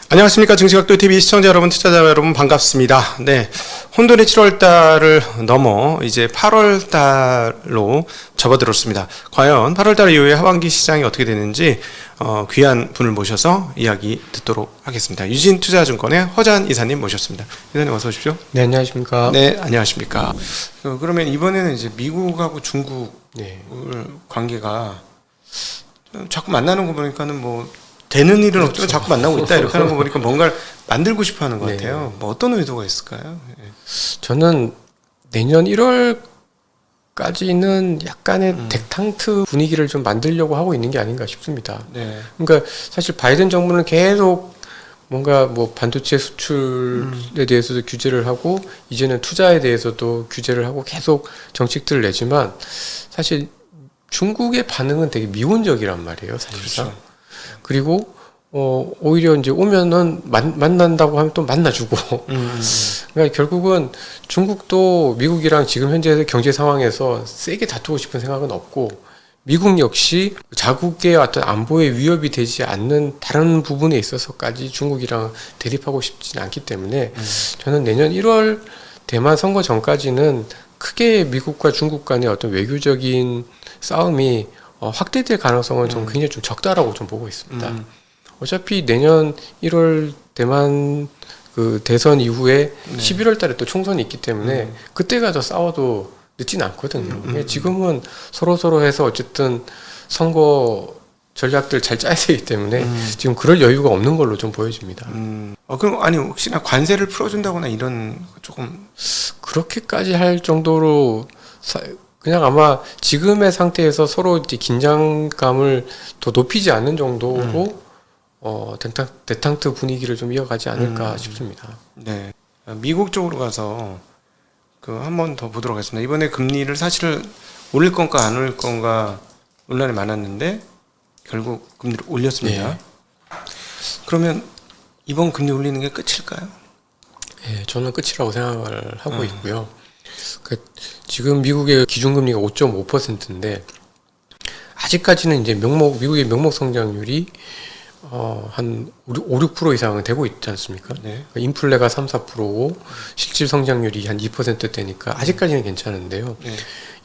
안녕하십니까. 증시각도TV 시청자 여러분, 투자자 여러분 반갑습니다. 네, 혼돈의 7월달을 넘어 이제 8월달로 접어들었습니다. 과연 8월달 이후에 하반기 시장이 어떻게 되는지 귀한 분을 모셔서 이야기 듣도록 하겠습니다. 유진투자증권의 허재한 이사님 모셨습니다. 이사님 어서 오십시오. 네, 안녕하십니까. 네, 안녕하십니까. 그러면 이번에는 이제 미국하고 중국 관계가 자꾸 만나는 거 보니까는 뭐 되는 일은 없지만 자꾸 만나고 있다 이렇게 하는 거 보니까 뭔가를 만들고 싶어 하는 것 같아요. 뭐 어떤 의도가 있을까요? 저는 내년 1월까지는 약간의 덱탕트 분위기를 좀 만들려고 하고 있는 게 아닌가 싶습니다. 네. 그러니까 사실 바이든 정부는 계속 뭔가 뭐 반도체 수출에 대해서도 규제를 하고 이제는 투자에 대해서도 규제를 하고 계속 정책들을 내지만 사실 중국의 반응은 되게 미온적이란 말이에요, 사실상. 그렇죠. 그리고 오히려 이제 오면은 만난다고 하면 또 만나주고 그러니까 결국은 중국도 미국이랑 지금 현재 경제 상황에서 세게 다투고 싶은 생각은 없고 미국 역시 자국의 어떤 안보에 위협이 되지 않는 다른 부분에 있어서까지 중국이랑 대립하고 싶지는 않기 때문에 저는 내년 1월 대만 선거 전까지는 크게 미국과 중국 간의 어떤 외교적인 싸움이 확대될 가능성은 좀 굉장히 좀 적다라고 좀 보고 있습니다. 어차피 내년 1월 대만 그 대선 이후에 11월 달에 또 총선이 있기 때문에 그때 가서 싸워도 늦진 않거든요. 지금은 서로 해서 어쨌든 선거 전략들 잘 짜야 되기 때문에 지금 그럴 여유가 없는 걸로 좀 보여집니다. 그럼 아니 혹시나 관세를 풀어준다거나 이런 조금 그렇게까지 할 정도로 그냥 아마 지금의 상태에서 서로 이제 긴장감을 더 높이지 않는 정도로 데탕트 분위기를 좀 이어가지 않을까 싶습니다. 네, 미국 쪽으로 가서 한 번 더 보도록 하겠습니다. 이번에 금리를 사실 올릴 건가 안 올릴 건가 논란이 많았는데 결국 금리를 올렸습니다. 네. 그러면 이번 금리 올리는 게 끝일까요? 네, 저는 끝이라고 생각을 하고 있고요. 지금 미국의 기준금리가 5.5%인데 아직까지는 이제 미국의 명목 성장률이 한 5, 6% 이상은 되고 있지 않습니까? 네. 인플레가 3, 4%고 실질 성장률이 한 2%대니까 아직까지는 괜찮은데요. 네.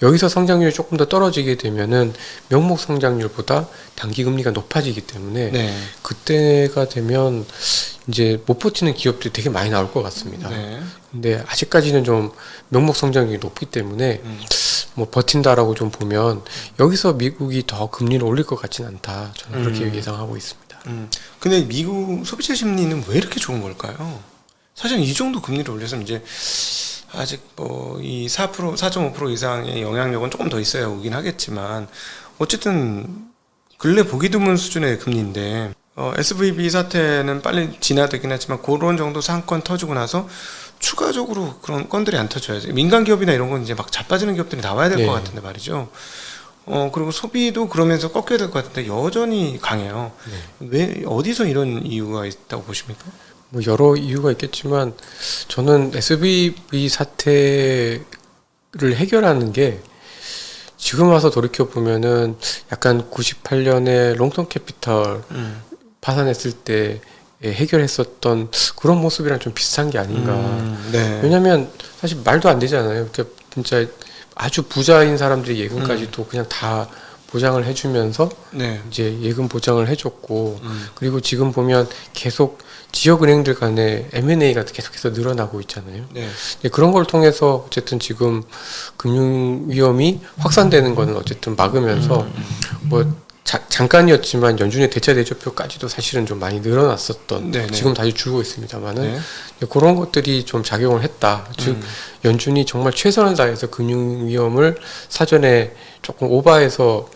여기서 성장률이 조금 더 떨어지게 되면은 명목 성장률보다 단기 금리가 높아지기 때문에 그때가 되면 이제 못 버티는 기업들이 되게 많이 나올 것 같습니다. 근데 아직까지는 좀 명목 성장률이 높기 때문에 뭐 버틴다라고 좀 보면 여기서 미국이 더 금리를 올릴 것 같지는 않다. 저는 그렇게 예상하고 있습니다. 근데 미국 소비자 심리는 왜 이렇게 좋은 걸까요? 사실 이 정도 금리를 올려서 이제 아직 뭐 이 4%, 4.5% 이상의 영향력은 조금 더 있어야 오긴 하겠지만 어쨌든 근래 보기 드문 수준의 금리인데 SVB 사태는 빨리 진화되긴 했지만 그런 정도 사건 터지고 나서 추가적으로 그런 건들이 안 터져야지. 민간 기업이나 이런 건 이제 막 자빠지는 기업들이 나와야 될 것 같은데 말이죠. 그리고 소비도 그러면서 꺾여야 될 것 같은데 여전히 강해요. 왜 어디서 이런 이유가 있다고 보십니까? 뭐 여러 이유가 있겠지만 저는 SVB 사태를 해결하는 게 지금 와서 돌이켜 보면은 약간 98년에 롱텀 캐피털 파산했을 때 해결했었던 그런 모습이랑 좀 비슷한 게 아닌가. 왜냐하면 사실 말도 안 되잖아요. 그러니까 진짜 아주 부자인 사람들이 예금까지도 그냥 다 보장을 해주면서 이제 예금 보장을 해줬고 그리고 지금 보면 계속 지역은행들 간의 M&A가 계속해서 늘어나고 있잖아요. 그런 걸 통해서 어쨌든 지금 금융 위험이 확산되는 거는 어쨌든 막으면서 뭐 잠깐이었지만 연준의 대차 대조표까지도 사실은 좀 많이 늘어났었던 지금 다시 줄고 있습니다만은 그런 것들이 좀 작용을 했다. 즉 연준이 정말 최선을 다해서 금융 위험을 사전에 조금 오버해서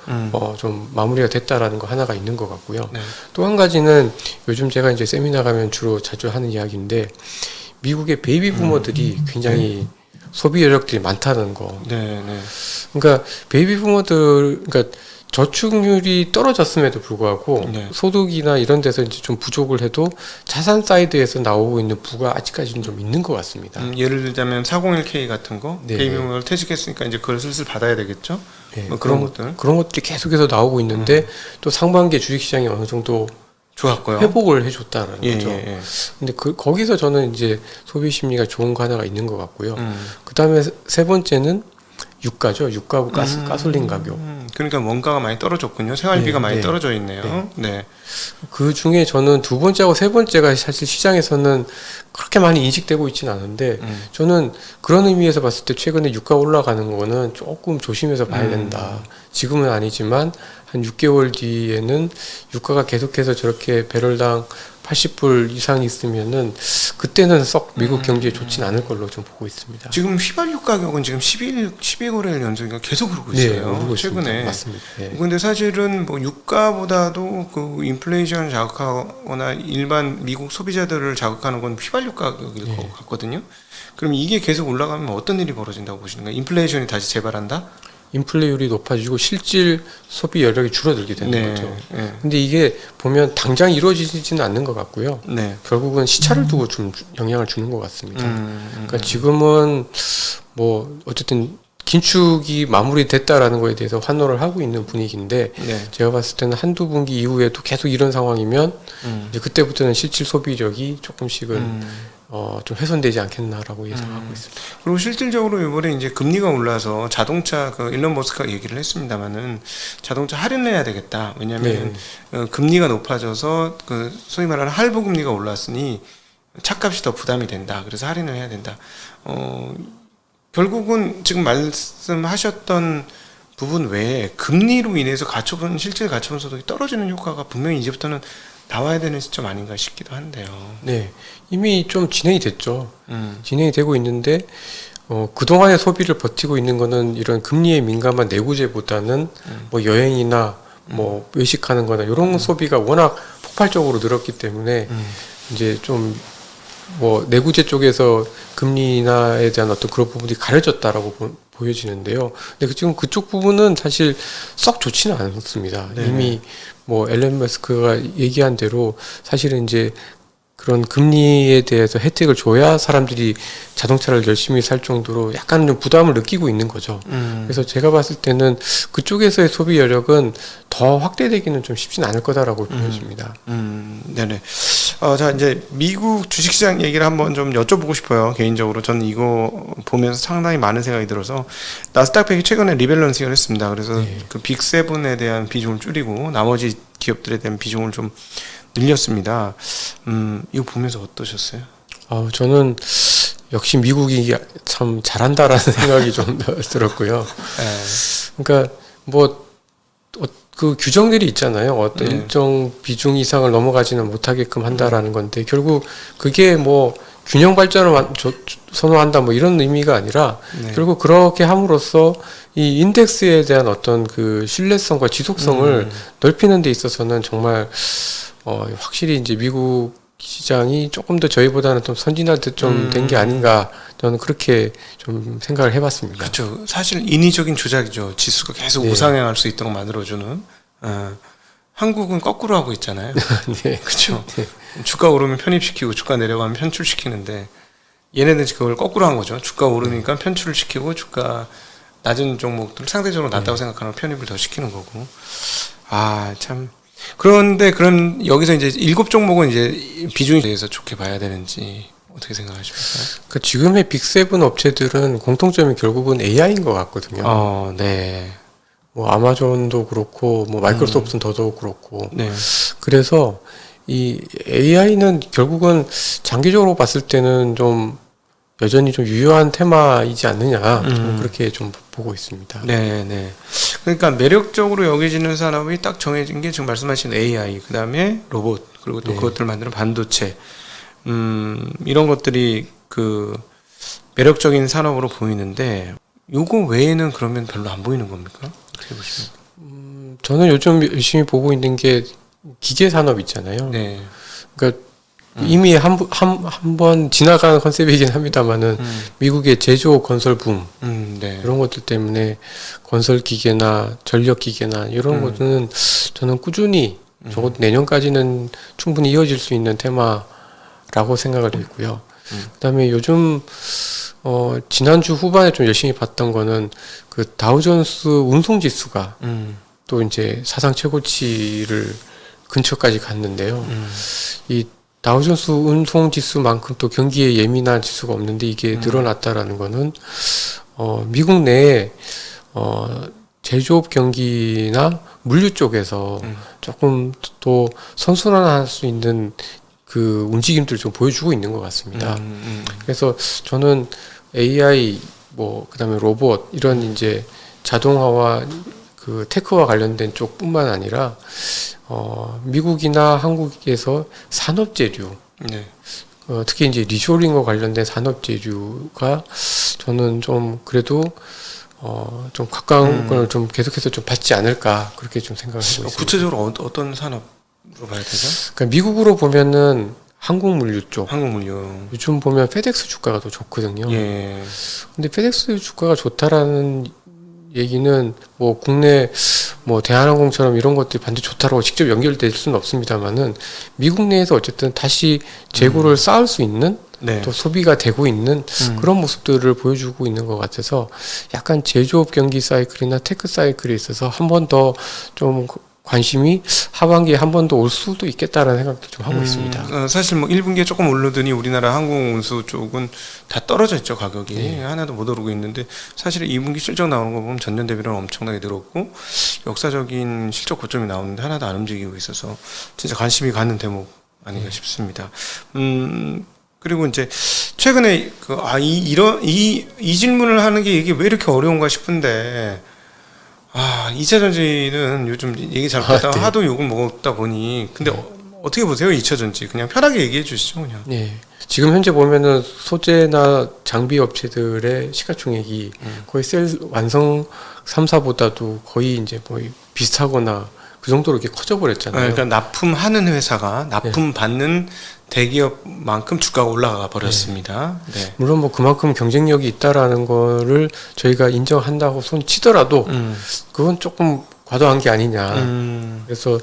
좀 마무리가 됐다라는 거 하나가 있는 것 같고요. 또 한 가지는 요즘 제가 이제 세미나 가면 주로 자주 하는 이야기인데 미국의 베이비 부모들이 굉장히 소비 여력들이 많다는 거. 그러니까 베이비 부모들 그러니까 저축률이 떨어졌음에도 불구하고 소득이나 이런 데서 이제 좀 부족을 해도 자산 사이드에서 나오고 있는 부가 아직까지는 좀 있는 것 같습니다. 예를 들자면 401k 같은 거 베이비붐을 퇴직했으니까 이제 그걸 슬슬 받아야 되겠죠. 뭐 그런 것들이 계속해서 나오고 있는데 또 상반기에 주식시장이 어느 정도 좋았고요. 회복을 해줬다는 예, 거죠. 예, 예. 근데 거기서 저는 이제 소비 심리가 좋은 거 하나가 있는 것 같고요. 그 다음에 세 번째는 유가죠. 유가하고 가솔린 가격. 그러니까 원가가 많이 떨어졌군요. 생활비가 네, 많이 네. 떨어져 있네요. 네. 그 중에 저는 두 번째하고 세 번째가 사실 시장에서는 그렇게 많이 인식되고 있지는 않은데 저는 그런 의미에서 봤을 때 최근에 유가 올라가는 거는 조금 조심해서 봐야 된다. 지금은 아니지만 한 6개월 뒤에는 유가가 계속해서 저렇게 배럴당 80불 이상 있으면은 그때는 썩 미국 경제에 좋진 않을 걸로 좀 보고 있습니다. 지금 휘발유 가격은 지금 12거래일 연속인가 계속 오르고 네, 있어요. 오르고 최근에. 있습니다. 맞습니다. 네. 근데 사실은 뭐 유가보다도 그 인플레이션을 자극하거나 일반 미국 소비자들을 자극하는 건 휘발유 가격일 것 같거든요. 그럼 이게 계속 올라가면 어떤 일이 벌어진다고 보시는가요? 인플레이션이 다시 재발한다? 인플레율이 높아지고 실질 소비 여력이 줄어들게 되는 네. 거죠. 네. 근데 이게 보면 당장 이루어지지는 않는 것 같고요. 네. 결국은 시차를 두고 좀 영향을 주는 것 같습니다. 그러니까 음. 지금은 뭐 어쨌든 긴축이 마무리됐다라는 거에 대해서 환호를 하고 있는 분위기인데 네. 제가 봤을 때는 한두 분기 이후에도 계속 이런 상황이면 이제 그때부터는 실질 소비력이 조금씩은 좀 훼손되지 않겠나라고 예상하고 있습니다. 그리고 실질적으로 이번에 이제 금리가 올라서 자동차 그 일론 머스크가 얘기를 했습니다만은 자동차 할인해야 되겠다. 왜냐하면 금리가 높아져서 그 소위 말하는 할부 금리가 올랐으니 차값이 더 부담이 된다. 그래서 할인을 해야 된다. 결국은 지금 말씀하셨던 부분 외에 금리로 인해서 가처분 실질 가처분 소득이 떨어지는 효과가 분명히 이제부터는 나와야 되는 시점 아닌가 싶기도 한데요. 네, 이미 좀 진행이 됐죠. 진행이 되고 있는데 그동안의 소비를 버티고 있는 거는 이런 금리에 민감한 내구재보다는 뭐 여행이나 뭐 외식하는 거나 이런 소비가 워낙 폭발적으로 늘었기 때문에 이제 좀 뭐 내구재 쪽에서 금리 인하에 대한 어떤 그런 부분이 가려졌다라고 보여지는데요. 근데 지금 그쪽 부분은 사실 썩 좋지는 않습니다. 네. 이미 뭐 앨런 머스크가 얘기한 대로 사실은 이제 그런 금리에 대해서 혜택을 줘야 사람들이 자동차를 열심히 살 정도로 약간 좀 부담을 느끼고 있는 거죠. 그래서 제가 봤을 때는 그쪽에서의 소비 여력은 더 확대되기는 좀 쉽지는 않을 거다라고 보여집니다. 네네. 자, 이제 미국 주식시장 얘기를 한번 좀 여쭤보고 싶어요. 개인적으로. 저는 이거 보면서 상당히 많은 생각이 들어서, 나스닥 100이 최근에 리밸런싱을 했습니다. 그래서 그 빅7에 대한 비중을 줄이고, 나머지 기업들에 대한 비중을 좀 늘렸습니다. 이거 보면서 어떠셨어요? 저는 역시 미국이 참 잘한다라는 생각이 좀 들었고요. 그러니까 뭐 그 규정들이 있잖아요. 어떤 일정 비중 이상을 넘어가지는 못하게끔 한다라는 건데 결국 그게 뭐 균형 발전을 선호한다 뭐 이런 의미가 아니라 결국 그렇게 함으로써 이 인덱스에 대한 어떤 그 신뢰성과 지속성을 넓히는 데 있어서는 정말 확실히 이제 미국 시장이 조금 더 저희보다는 좀 선진화 좀 된 게 아닌가 저는 그렇게 좀 생각을 해봤습니다. 그렇죠. 사실 인위적인 조작이죠. 지수가 계속 우상향할 수 있도록 만들어주는. 한국은 거꾸로 하고 있잖아요. 네. 그렇죠. 주가 오르면 편입시키고 주가 내려가면 편출시키는데 얘네는 그걸 거꾸로 한 거죠. 주가 오르니까 편출을 시키고 주가 낮은 종목들 상대적으로 낮다고 생각하는 편입을 더 시키는 거고. 참. 그런데 여기서 이제 7종목은 이제 비중에 대해서 좋게 봐야 되는지 어떻게 생각하십니까? 그 지금의 빅7 업체들은 공통점이 결국은 AI인 것 같거든요. 네. 뭐 아마존도 그렇고 뭐 마이크로소프트는 더더욱 그렇고. 네. 그래서 이 AI는 결국은 장기적으로 봤을 때는 좀 여전히 좀 유효한 테마이지 않느냐 저는 그렇게 좀 보고 있습니다. 네. 그러니까 매력적으로 여겨지는 산업이 딱 정해진 게 지금 말씀하신 AI, 그 다음에 로봇, 그리고 또 그것들을 만드는 반도체, 이런 것들이 그 매력적인 산업으로 보이는데 요거 외에는 그러면 별로 안 보이는 겁니까? 어떻게 보시면? 저는 요즘 열심히 보고 있는 게 기계 산업 있잖아요. 네. 그러니까 이미 한 번 지나간 컨셉이긴 합니다만은 미국의 제조 건설 붐 네. 이런 것들 때문에 건설 기계나 전력 기계나 이런 것들은 저는 꾸준히 적어도 내년까지는 충분히 이어질 수 있는 테마라고 생각을 했고요. 그다음에 요즘 지난주 후반에 좀 열심히 봤던 거는 그 다우존스 운송 지수가 또 이제 사상 최고치를 근처까지 갔는데요. 이 다우존스 운송 지수만큼 또 경기에 예민한 지수가 없는데 이게 늘어났다라는 거는 미국 내에 제조업 경기나 물류 쪽에서 조금 또 선순환할 수 있는 그 움직임들을 좀 보여주고 있는 것 같습니다. 그래서 저는 AI 그다음에 로봇 이런 이제 자동화와 그 테크와 관련된 쪽뿐만 아니라 미국이나 한국에서 산업재료, 네. 특히 이제 리쇼링과 관련된 산업재료가 저는 좀 그래도 좀 가까운 걸 좀 계속해서 좀 받지 않을까 그렇게 좀 생각을 하고 있습니다. 구체적으로 어떤 산업으로 봐야 되죠? 그러니까 미국으로 보면은 한국 물류 쪽. 한국 물류. 요즘 보면 페덱스 주가가 더 좋거든요. 예. 근데 페덱스 주가가 좋다라는 얘기는 국내 대한항공처럼 이런 것들이 반드시 좋다라고 직접 연결될 수는 없습니다만은 미국 내에서 어쨌든 다시 재고를 쌓을 수 있는 네. 또 소비가 되고 있는 그런 모습들을 보여주고 있는 것 같아서 약간 제조업 경기 사이클이나 테크 사이클에 있어서 한 번 더 좀 관심이 하반기에 한 번 더 올 수도 있겠다라는 생각도 좀 하고 있습니다. 사실 1분기에 조금 오르더니 우리나라 항공운수 쪽은 다 떨어져 있죠, 가격이. 네. 하나도 못 오르고 있는데 사실 2분기 실적 나오는 거 보면 전년 대비로는 엄청나게 늘었고 역사적인 실적 고점이 나오는데 하나도 안 움직이고 있어서 진짜 관심이 가는 대목 아닌가 싶습니다. 그리고 이제 최근에 이 질문을 하는 게 이게 왜 이렇게 어려운가 싶은데 2차 전지는 요즘 얘기 잘 듣다가 네. 하도 욕을 먹었다 보니 근데 어떻게 보세요? 2차 전지 그냥 편하게 얘기해 주시죠 그냥. 네. 지금 현재 보면은 소재나 장비 업체들의 시가총액이 거의 완성 3사보다도 거의 이제 비슷하거나 그 정도로 이렇게 커져버렸잖아요. 그러니까 납품하는 회사가 납품 받는 대기업만큼 주가가 올라가 버렸습니다. 네. 물론 그만큼 경쟁력이 있다라는 거를 저희가 인정한다고 손 치더라도 그건 조금 과도한 게 아니냐. 그래서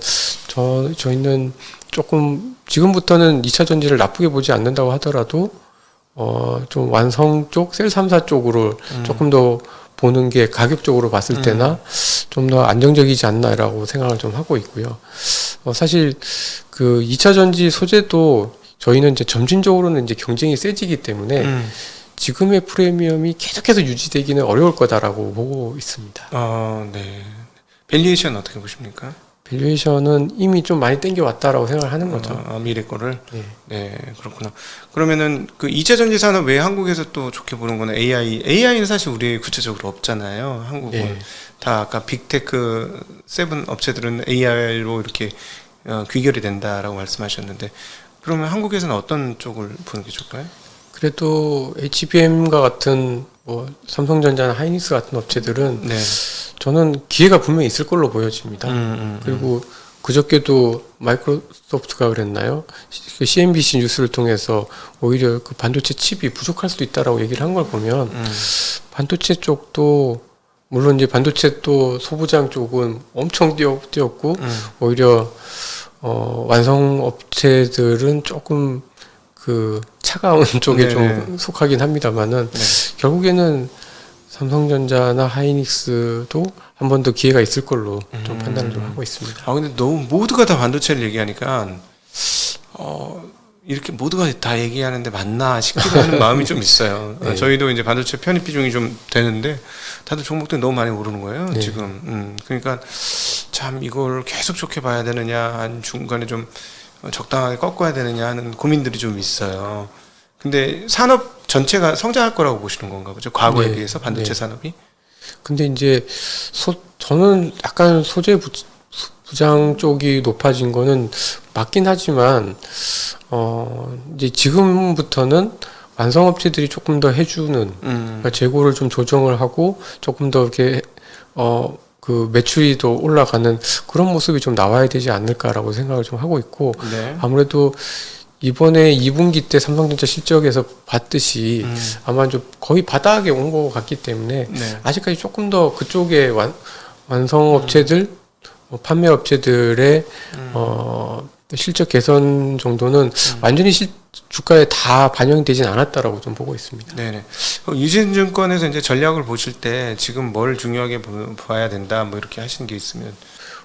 저희는 조금 지금부터는 2차 전지를 나쁘게 보지 않는다고 하더라도 좀 완성 쪽, 셀 3사 쪽으로 조금 더 보는 게 가격적으로 봤을 때나 좀 더 안정적이지 않나라고 생각을 좀 하고 있고요. 사실 그 2차 전지 소재도 저희는 이제 점진적으로는 이제 경쟁이 세지기 때문에 지금의 프리미엄이 계속해서 유지되기는 어려울 거다라고 보고 있습니다. 네. 밸류에이션 어떻게 보십니까? 밸류에이션은 이미 좀 많이 땡겨왔다라고 생각을 하는 거죠. 미래 거를? 네. 네, 그렇구나. 그러면은 그 2차 전지 산업 왜 한국에서 또 좋게 보는 거는 AI는 사실 우리 구체적으로 없잖아요. 한국은. 네. 다 아까 빅테크 세븐 업체들은 AI로 이렇게 귀결이 된다라고 말씀하셨는데 그러면 한국에서는 어떤 쪽을 보는 게 좋을까요? 그래도 HBM과 같은 삼성전자나 하이닉스 같은 업체들은 네. 저는 기회가 분명히 있을 걸로 보여집니다. 그리고 그저께도 마이크로소프트가 그랬나요? 그 CNBC 뉴스를 통해서 오히려 그 반도체 칩이 부족할 수도 있다라고 얘기를 한 걸 보면 반도체 쪽도 물론 이제 반도체 또 소부장 쪽은 엄청 뛰었고 오히려 완성 업체들은 조금 그 차가운 쪽에 좀 속하긴 합니다만은 결국에는 삼성전자나 하이닉스도 한 번 더 기회가 있을 걸로 좀 판단을 좀 하고 있습니다. 근데 너무 모두가 다 반도체를 얘기하니까 이렇게 모두가 다 얘기하는데 맞나 싶기도 하는 마음이 좀 있어요. 네. 저희도 이제 반도체 편입 비중이 좀 되는데 다들 종목들이 너무 많이 오르는 거예요. 네. 지금. 그러니까 참 이걸 계속 좋게 봐야 되느냐, 아니면 중간에 좀 적당하게 꺾어야 되느냐 하는 고민들이 좀 있어요. 근데 산업 전체가 성장할 거라고 보시는 건가 보죠? 과거에 네. 비해서 반도체 네. 산업이? 근데 이제 저는 약간 소재 부장 쪽이 높아진 거는 맞긴 하지만 이제 지금부터는 완성업체들이 조금 더 해주는 그러니까 재고를 좀 조정을 하고 조금 더 이렇게 그 매출이 더 올라가는 그런 모습이 좀 나와야 되지 않을까라고 생각을 좀 하고 있고 네. 아무래도 이번에 2분기 때 삼성전자 실적에서 봤듯이 아마 좀 거의 바닥에 온 것 같기 때문에 네. 아직까지 조금 더 그쪽에 완성업체들 판매업체들의 실적 개선 정도는 완전히 주가에 다 반영되진 않았다라고 좀 보고 있습니다. 네네. 유진증권에서 이제 전략을 보실 때 지금 뭘 중요하게 봐야 된다 뭐 이렇게 하시는 게 있으면.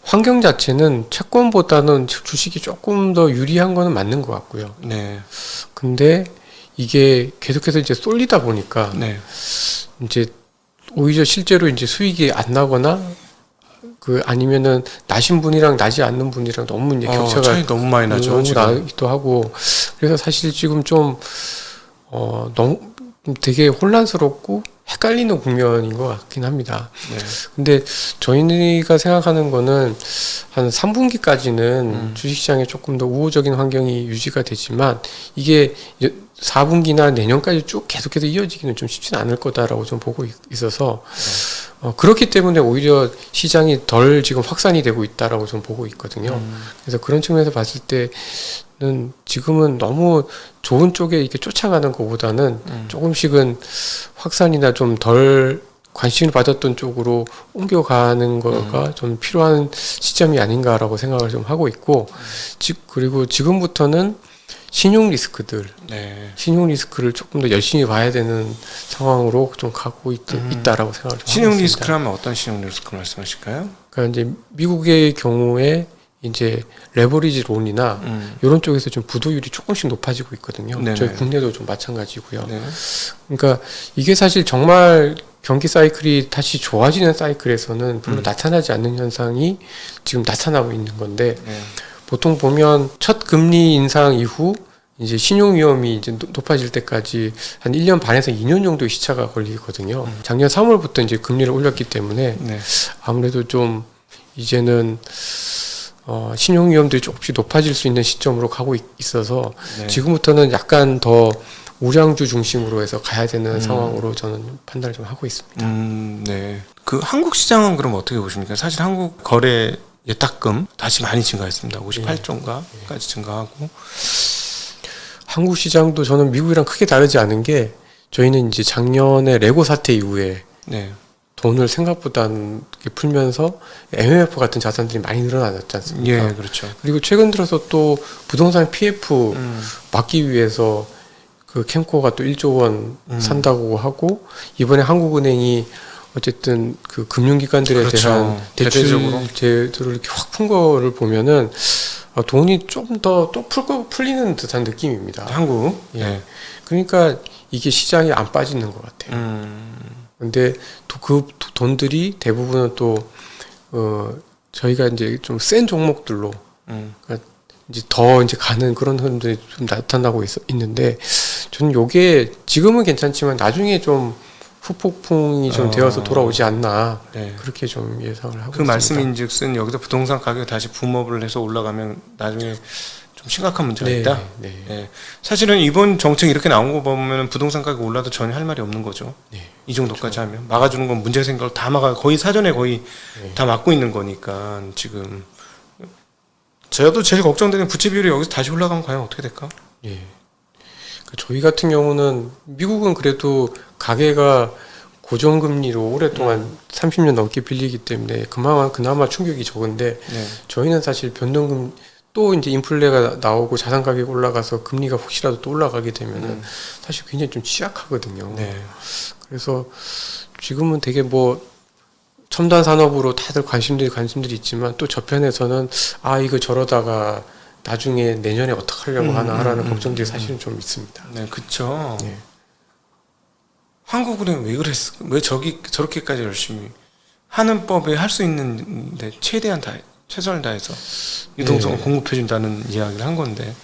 환경 자체는 채권보다는 주식이 조금 더 유리한 거는 맞는 것 같고요. 네. 근데 이게 계속해서 이제 쏠리다 보니까 네. 이제 오히려 실제로 이제 수익이 안 나거나 아니면은 나신 분이랑 나지 않는 분이랑 너무 이제 격차가 차이 너무 많이 나죠. 너무 지금. 나기도 하고 그래서 사실 지금 좀 너무 되게 혼란스럽고 헷갈리는 국면인 것 같긴 합니다. 네. 근데 저희가 생각하는 거는 한 3분기까지는 주식시장에 조금 더 우호적인 환경이 유지가 되지만 이게 4분기나 내년까지 쭉 계속해서 이어지기는 좀 쉽지는 않을 거다라고 좀 보고 있어서 그렇기 때문에 오히려 시장이 덜 지금 확산이 되고 있다라고 좀 보고 있거든요. 그래서 그런 측면에서 봤을 때는 지금은 너무 좋은 쪽에 이렇게 쫓아가는 것보다는 조금씩은 확산이나 좀 덜 관심을 받았던 쪽으로 옮겨가는 거가 좀 필요한 시점이 아닌가라고 생각을 좀 하고 있고, 그리고 지금부터는 신용 리스크들, 네. 신용 리스크를 조금 더 열심히 봐야 되는 상황으로 좀 가고 있다라고 생각을 좀 신용 하고 있습니다. 리스크라면 어떤 신용 리스크 말씀하실까요? 그러니까 이제 미국의 경우에 이제 레버리지 론이나 이런 쪽에서 좀 부도율이 조금씩 높아지고 있거든요. 네네. 저희 국내도 좀 마찬가지고요. 네. 그러니까 이게 사실 정말 경기 사이클이 다시 좋아지는 사이클에서는 별로 나타나지 않는 현상이 지금 나타나고 있는 건데, 네. 보통 보면 첫 금리 인상 이후 이제 신용 위험이 이제 높아질 때까지 한 1년 반에서 2년 정도의 시차가 걸리거든요. 작년 3월부터 이제 금리를 올렸기 때문에 네. 아무래도 좀 이제는 신용 위험들이 조금씩 높아질 수 있는 시점으로 가고 있어서 네. 지금부터는 약간 더 우량주 중심으로 해서 가야 되는 상황으로 저는 판단을 좀 하고 있습니다. 네. 그 한국 시장은 그럼 어떻게 보십니까? 사실 한국 거래 예탁금 다시 많이 증가했습니다. 58조인가까지 증가하고. 한국 시장도 저는 미국이랑 크게 다르지 않은 게, 저희는 이제 작년에 레고 사태 이후에 네. 돈을 생각보다 이렇게 풀면서 MMF 같은 자산들이 많이 늘어났지 않습니까? 예, 그렇죠. 그리고 최근 들어서 또 부동산 PF 막기 위해서 그 캠코가 또 1조 원 산다고 하고, 이번에 한국은행이 어쨌든 그 금융기관들에 그렇죠. 대한 대출 대대적으로. 제도를 이렇게 확 푼 거를 보면은 돈이 좀 더 또 풀리는 듯한 느낌입니다. 한국. 예. 예. 그러니까 이게 시장이 안 빠지는 것 같아요. 근데 또 그 돈들이 대부분은 또 저희가 이제 좀 센 종목들로 그러니까 이제 더 이제 가는 그런 흐름들이 좀 나타나고 있는데, 저는 요게 지금은 괜찮지만 나중에 좀 후폭풍이 좀 되어서 돌아오지 않나, 네. 그렇게 좀 예상을 하고 그 있습니다. 말씀인즉슨 여기서 부동산 가격이 다시 붐업을 해서 올라가면 나중에 좀 심각한 문제가 있다. 네. 예. 사실은 이번 정책이 이렇게 나온 거 보면 부동산 가격 올라도 전혀 할 말이 없는 거죠. 네. 이 정도까지 하면 막아주는 건 문제 생각을 다 거의 사전에 거의 다 막고 있는 거니까. 지금 저도 제일 걱정되는 부채 비율이 여기서 다시 올라가면 과연 어떻게 될까? 예. 저희 같은 경우는 미국은 그래도 가계가 고정금리로 오랫동안 30년 넘게 빌리기 때문에 그나마 충격이 적은데, 네. 저희는 사실 변동금 또 이제 인플레가 나오고 자산 가격이 올라가서 금리가 혹시라도 또 올라가게 되면은 사실 굉장히 좀 취약하거든요. 네. 그래서 지금은 되게 뭐 첨단 산업으로 다들 관심들이 있지만, 또 저편에서는 이거 저러다가 나중에 내년에 어떻게 하려고 하나라는 걱정들이 사실은 좀 있습니다. 네, 그쵸. 예. 한국은행 왜 그랬어? 왜 저렇게까지 열심히 하는 법에 할 수 있는데 최대한 최선을 다해서 유동성을 네. 공급해준다는 이야기를 한 건데.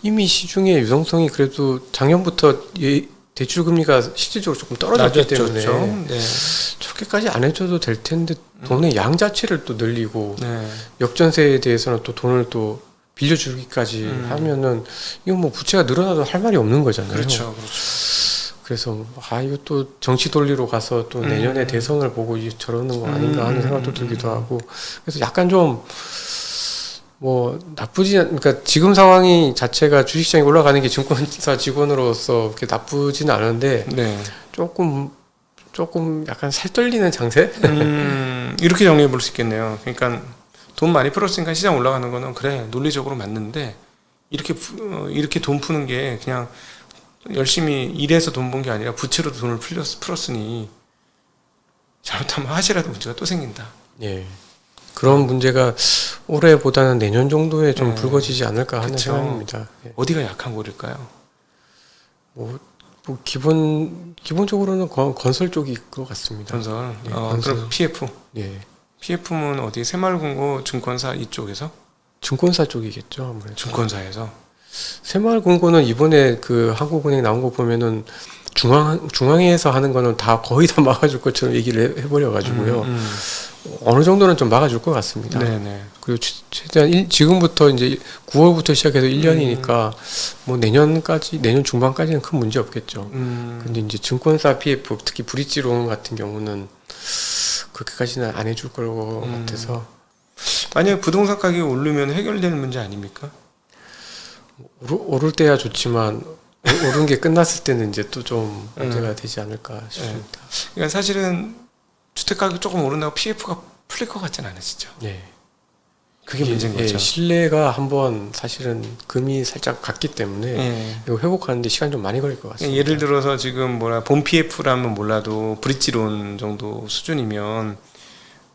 이미 시중에 유동성이 그래도 작년부터 대출 금리가 실질적으로 조금 떨어졌기 때문에 네. 저렇게까지 안 해줘도 될 텐데, 돈의 양 자체를 또 늘리고 네. 역전세에 대해서는 또 돈을 또 빌려주기까지 하면은 이거 뭐 부채가 늘어나도 할 말이 없는 거잖아요. 그렇죠. 그래서 이것도 정치 논리로 가서 또 내년에 대선을 보고 저러는 거 아닌가 하는 생각도 들기도 하고, 그래서 약간 좀 뭐 그러니까 지금 상황이 자체가 주식시장이 올라가는 게 증권사 직원으로서 그렇게 나쁘지는 않은데, 네. 조금 약간 살떨리는 장세? 이렇게 정리해 볼 수 있겠네요. 그러니까 돈 많이 풀었으니까 시장 올라가는 거는 그래 논리적으로 맞는데 이렇게 돈 푸는 게 그냥 열심히 일해서 돈 번 게 아니라 부채로 돈을 풀었으니 잘못하면 하시라도 문제가 또 생긴다. 예. 그런 문제가 올해보다는 내년 정도에 좀 네. 불거지지 않을까 하는 그쵸. 생각입니다. 예. 어디가 약한 골일까요? 뭐 기본적으로는 건설 쪽일 것 같습니다. 건설. 예, 건설. 그럼 PF. 예. PF는 어디 새마을금고 증권사 이쪽에서? 증권사 쪽이겠죠, 아무래도. 증권사에서. 새마을금고는 이번에 그 한국은행 나온 거 보면은 중앙에서 하는 거는 다 거의 다 막아줄 것처럼 얘기를 해버려가지고요. 어느 정도는 좀 막아줄 것 같습니다. 네네. 그리고 최대한 지금부터 이제 9월부터 시작해서 1년이니까 뭐 내년 중반까지는 큰 문제 없겠죠. 근데 이제 증권사 PF, 특히 브릿지론 같은 경우는 그렇게까지는 안 해줄 것 같아서. 만약에 부동산 가격이 오르면 해결되는 문제 아닙니까? 오를 때야 좋지만 오른 게 끝났을 때는 이제 또 좀 문제가 되지 않을까 싶습니다. 그러니까 사실은 주택 가격 조금 오른다고 PF가 풀릴 것 같지는 않으시죠? 네. 그게 문제인 거죠. 신뢰가 한번 사실은 금이 살짝 갔기 때문에 예. 이거 회복하는데 시간 좀 많이 걸릴 것 같습니다. 예를 들어서 지금 본 PF라면 몰라도 브릿지론 정도 수준이면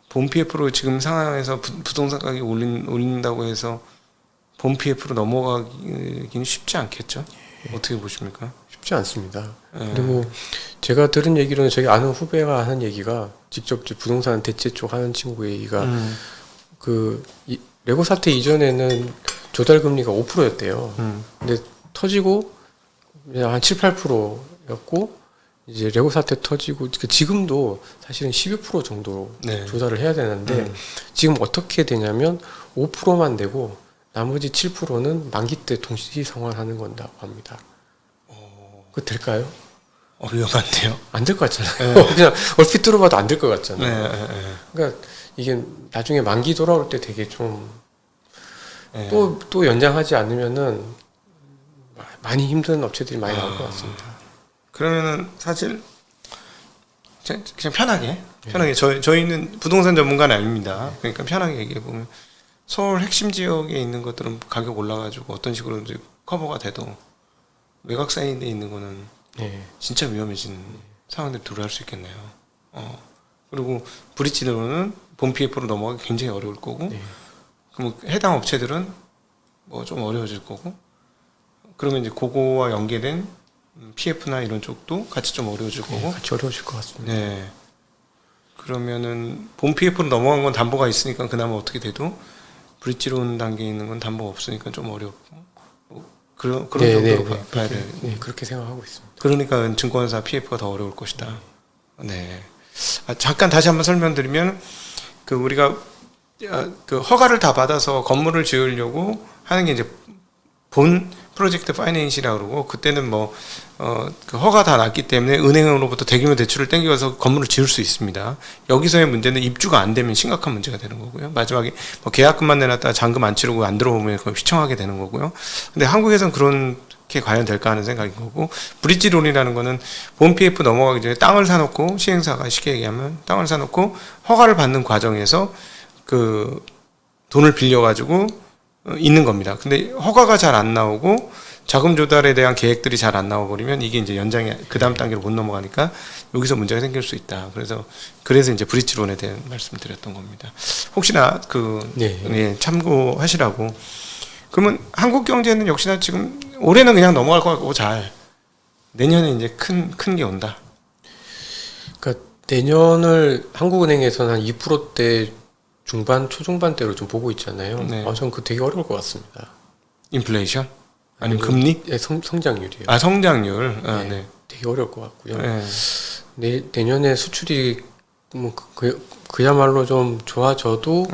본 PF로 지금 상황에서 부동산 가격이 올린다고 해서 본 PF로 넘어가기는 쉽지 않겠죠? 어떻게 보십니까? 쉽지 않습니다. 예. 그리고 제가 들은 얘기로는 저희 아는 후배가 하는 얘기가 직접 이제 부동산 대체 쪽 하는 친구 얘기가 레고 사태 이전에는 조달 금리가 5%였대요. 근데 터지고 그냥 한 7, 8%였고 이제 레고 사태 터지고 지금도 사실은 12% 정도 네. 조달을 해야 되는데 지금 어떻게 되냐면 5%만 내고 나머지 7%는 만기 때 동시 상환하는 건다고 합니다. 그거 될까요? 위험한데요. 안 될 것 같잖아요. 그냥 얼핏 들어봐도 안 될 것 같잖아요. 네. 그러니까 이게 나중에 만기 돌아올 때 되게 좀 네. 또 연장하지 않으면은 많이 힘든 업체들이 많이 나올 것 같습니다. 그러면은 사실 그냥 편하게 저희는 부동산 전문가는 아닙니다. 그러니까 편하게 얘기해 보면 서울 핵심 지역에 있는 것들은 가격 올라가지고 어떤 식으로 이제 커버가 돼도 외곽 사이드에 있는 거는 네. 진짜 위험해진 상황들이 도래할 수 있겠네요. 그리고 브릿지로는 본 PF로 넘어가기 굉장히 어려울 거고, 네. 그럼 해당 업체들은 뭐 좀 어려워질 거고, 그러면 이제 그거와 연계된 PF나 이런 쪽도 같이 좀 어려워질 거고, 네, 같이 어려우실 것 같습니다. 네. 그러면은 본 PF로 넘어간 건 담보가 있으니까 그나마 어떻게 돼도 브릿지론 단계에 있는 건 담보가 없으니까 좀 어렵고, 뭐 그런 정도로 봐야 돼요. 네, 그렇게 생각하고 있습니다. 그러니까 증권사 PF가 더 어려울 것이다. 네. 잠깐 다시 한번 설명드리면 우리가 허가를 다 받아서 건물을 지으려고 하는 게 이제 본 프로젝트 파이낸시라고 그러고, 그때는 그 허가 다 났기 때문에 은행으로부터 대규모 대출을 땡겨서 건물을 지을 수 있습니다. 여기서의 문제는 입주가 안 되면 심각한 문제가 되는 거고요. 마지막에 계약금만 내놨다가 잔금 안 치르고 안 들어오면 그걸 휘청하게 되는 거고요. 근데 한국에서는 그렇게 과연 될까 하는 생각인 거고, 브릿지론이라는 거는 본 PF 넘어가기 전에 땅을 사놓고, 시행사가 쉽게 얘기하면 땅을 사놓고 허가를 받는 과정에서 돈을 빌려가지고 있는 겁니다. 근데 허가가 잘 안 나오고 자금 조달에 대한 계획들이 잘 안 나와 버리면 이게 이제 연장이 그 다음 단계로 못 넘어가니까 여기서 문제가 생길 수 있다. 그래서 이제 브릿지론에 대한 말씀을 드렸던 겁니다. 혹시나 네, 참고하시라고. 그러면 한국 경제는 역시나 지금 올해는 그냥 넘어갈 것 같고 내년에 이제 큰 게 온다. 그러니까 내년을 한국은행에서는 한 2%대 초중반대로 좀 보고 있잖아요. 네. 저는 그거 되게 어려울 것 같습니다. 인플레이션? 아니면 금리? 네, 성장률이요. 성장률. 네. 되게 어려울 것 같고요. 네. 내년에 수출이 그야말로 좀 좋아져도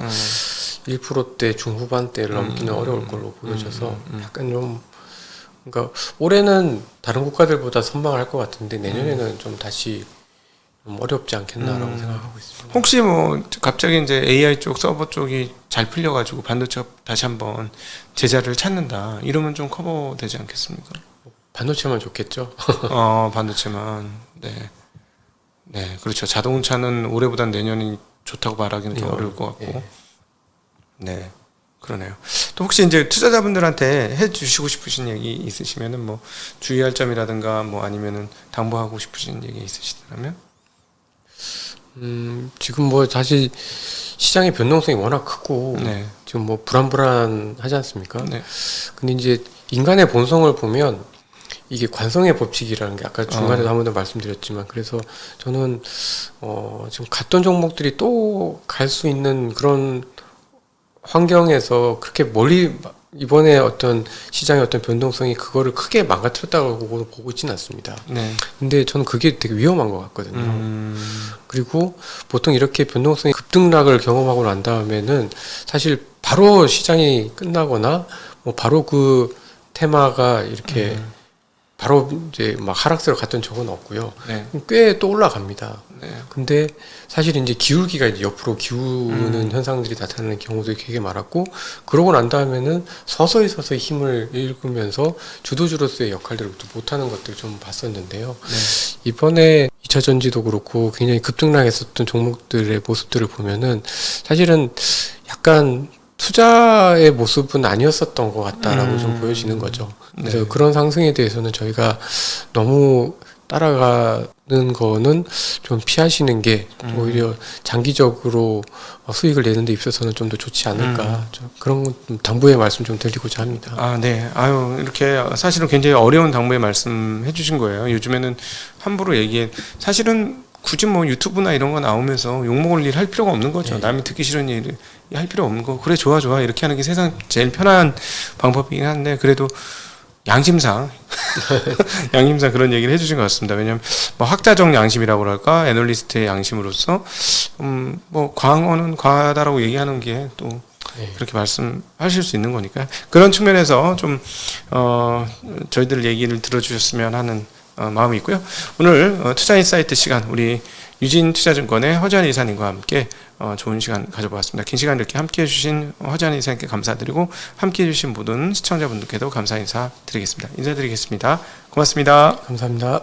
1%대 중후반대를 넘기는 어려울 걸로 보여져서 약간 좀 그러니까 올해는 다른 국가들보다 선방할 것 같은데 내년에는 좀 다시 좀 어렵지 않겠나라고 생각하고 있습니다. 혹시 갑자기 이제 AI 쪽 서버 쪽이 잘 풀려가지고 반도체가 다시 한번 제자리를 찾는다 이러면 좀 커버되지 않겠습니까? 반도체만 좋겠죠. 반도체만. 네, 그렇죠. 자동차는 올해보단 내년이 좋다고 말하기는 좀 어려울 것 같고. 네, 그러네요. 또 혹시 이제 투자자분들한테 해주시고 싶으신 얘기 있으시면은 뭐 주의할 점이라든가 뭐 아니면은 당부하고 싶으신 얘기 있으시다면? 지금 뭐 사실 시장의 변동성이 워낙 크고 네, 지금 뭐 불안불안하지 않습니까? 네, 근데 이제 인간의 본성을 보면 이게 관성의 법칙이라는 게 아까 중간에도 한 번 더 말씀드렸지만 그래서 저는 지금 갔던 종목들이 또 갈 수 있는 그런 환경에서 그렇게 멀리 이번에 어떤 시장의 어떤 변동성이 그거를 크게 망가뜨렸다고 보고 있지는 않습니다. 네. 근데 저는 그게 되게 위험한 것 같거든요. 그리고 보통 이렇게 변동성이 급등락을 경험하고 난 다음에는 사실 바로 시장이 끝나거나 뭐 바로 그 테마가 이렇게 바로 이제 막 하락세로 갔던 적은 없고요. 네, 꽤 또 올라갑니다. 네, 근데 사실 이제 기울기가 이제 옆으로 기우는 현상들이 나타나는 경우도 되게 많았고, 그러고 난 다음에는 서서히 힘을 잃으면서 주도주로서의 역할들을 또 못하는 것들 좀 봤었는데요. 네. 이번에 2차 전지도 그렇고 굉장히 급등락했었던 종목들의 모습들을 보면은 사실은 약간 투자의 모습은 아니었었던 것 같다라고 좀 보여지는 거죠. 그래서 네. 그런 상승에 대해서는 저희가 너무 따라가는 거는 좀 피하시는 게 오히려 장기적으로 수익을 내는 데 있어서는 좀 더 좋지 않을까. 좀 그런 당부의 말씀 좀 드리고자 합니다. 아, 네. 아유, 이렇게 사실은 굉장히 어려운 당부의 말씀 해주신 거예요. 요즘에는 함부로 사실은 굳이 뭐 유튜브나 이런 거 나오면서 욕먹을 일 할 필요가 없는 거죠. 네. 남이 듣기 싫은 일 할 필요 없는 거. 그래, 좋아. 이렇게 하는 게 세상 제일 편한 방법이긴 한데, 그래도 양심상 그런 얘기를 해주신 것 같습니다. 왜냐하면 뭐 학자적 양심이라고 할까, 애널리스트의 양심으로서 뭐 과한 과하다라고 얘기하는 게 또 네. 그렇게 말씀하실 수 있는 거니까 그런 측면에서 좀 저희들 얘기를 들어주셨으면 하는 마음이 있고요. 오늘 투자인사이트 시간 우리 유진투자증권의 허재한 이사님과 함께 좋은 시간 가져보았습니다. 긴 시간 이렇게 함께해 주신 허재한 이사님께 감사드리고 함께해 주신 모든 시청자분들께도 감사 인사 드리겠습니다. 인사드리겠습니다. 고맙습니다. 감사합니다.